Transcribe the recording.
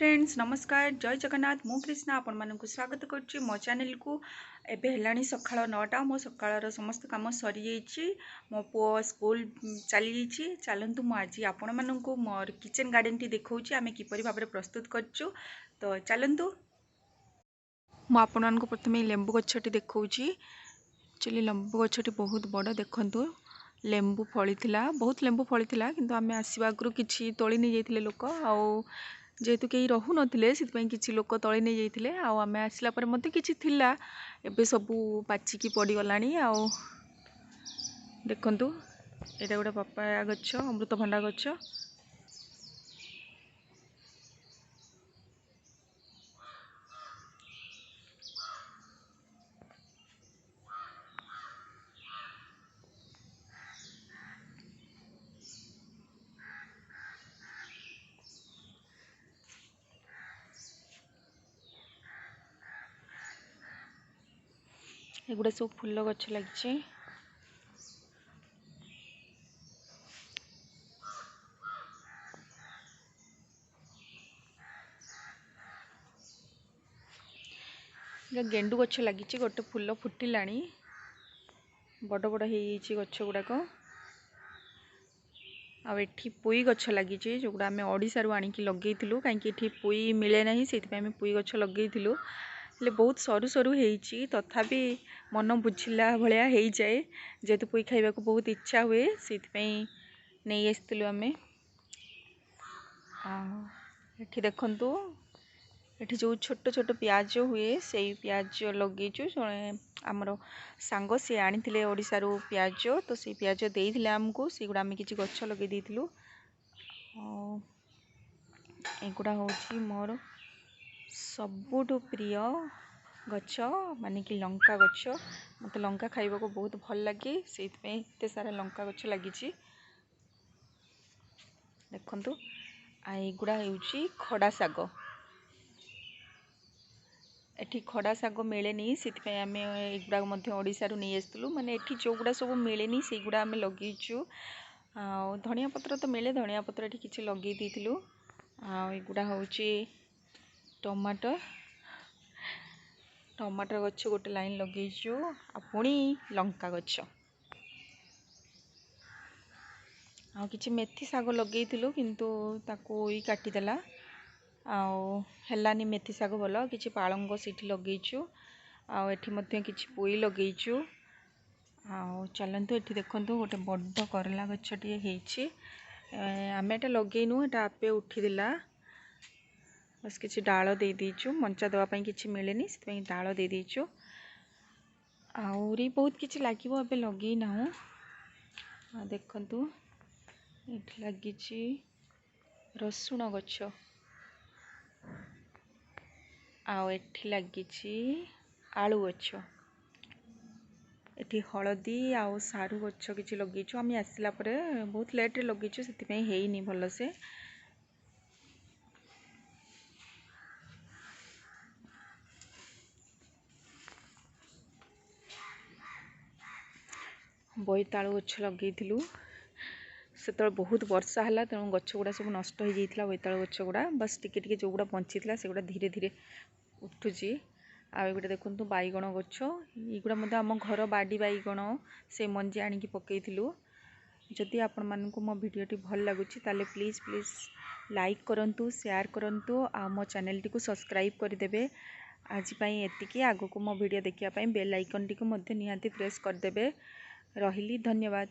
Friends नमस्कार जय जगन्नाथ मु कृष्णा आपण मानक स्वागत करुच्ची मो चैनल को एबे हेलानी सकाळ 9टा मो सकाळर समस्त काम सरी जाइछि मो पुओ स्कूल चली जाइछि चलंतु मु आज आपण मानक मोर किचन गार्डन टी देखौछि आमे किपरि भाबरे प्रस्तुत करछु तो चलंतु मु आपण मानक प्रथमे लेंबू गछटी देखौछि एक्चुअली लेंबू गछटी बहुत बड़ देखंतु लेंबू फली बहुत लेंबू फली किंतु आमे आसीबा आगरु किछि तोଳି नै जाइथिले लोक आ जेहेतु कहीं रहू नथिले सितपई किछि लोक तळे नै जाइथिले आ आमे आसला पर मते किछि थिला एबे सबु पाचिकी पड़ी गलानी आ देखंतु एटा गोटे पपाया गछ अमृतभंडा गछ एगुड़ा सब फूल गछ लगी गेंडू गछ लगी गोटे फूल फुटिलानी बड़ बड़ हो गछ गुड़ाक आठी पुई गछ लगी जो गुड़ा आम ओडिशा आणिकी लगेलु कहीं पुई मिले ना से पुई गछ लगेलु ले बहुत सरू सरू होती तथापि मन बुझिला भाया हो जाए जेहेतु पुई खाइबा को बहुत इच्छा हुए से नहीं आसलु आम ये देखु ये जो छोट छोट प्याज हुए से प्याज लगेचु जड़े आमर सांग सी आनी ओडिशारू प्याज तो से प्याज देते आमको से गुड़ा आम कि गछ लगे देलु एगुड़ा हूँ मोर सबुठु प्रिय गछ माने कि लंका गछ मत लंका खाइबा को बहुत भल लगे से एते सारा लंका गछ लगी देखंतु आ एगुड़ा हूँ खड़ा साग एठी खड़ा साग मिलेनी से आम एगुड़ा ओडिशारू नहीं आसलु माने एठी जो गुड़ा सब मिलेनी से गुड़ा आम लगेचु धनिया पत्र तो मिले धनिया पत्र एठी किछि लगे देइतिलु एगुड़ा हूँ टमाटर टमाटर गछ गोटे लाइन लगेचु पुणी लंका गछ आ किछि मेथी साग लगेइतिलु किंतु ताको ई काटिदेला हेलानी मेथी साग भल किछि पालंग सीठी लगेचु एठी मध्य किछि पोई लगेचु चलंतु एठी देखंतु गोटे बड्ड करला गछटी हेछि आमे एटा लगेइनु एटा आपे उठिदेला बस किसी डाल दे दीचु मंचा देवाई किसी मिलेनी से डाल दे दीचु आउरी बहुत किसी लगे अबे लगे ना देखंतु ये लगी रसुण गछ एठी लगी आलू गछ एठी हलदी आउ सारू गछ किसी लगेचु आम आसला बहुत लेट रे लगेचु से हेनी भल से बोईतालु गछ लगेलु से बहुत वर्षा है तेणु गछ गुड़ा सब नष्ट हो जाता बोईतालु गछ गुड़ा बस टिके जो गुड़ा बंची से गुड़ा धीरे धीरे उठुची आगे देखु बैगण गछ युवा मतलब आम घर बाड़ी बैगण से मंजी आणिकी पकईलु जदि आपण मानक मो भिडियोटी भल लगुच ताले प्लीज़ प्लीज़ लाइक करंतु शेयर करंतु आ मो चैनल टी को सब्सक्राइब करदेबे आज एतिकी आगो को मो भिडियो देखिया बेल आइकन टी को निहाती प्रेस करदेबे रहिली धन्यवाद।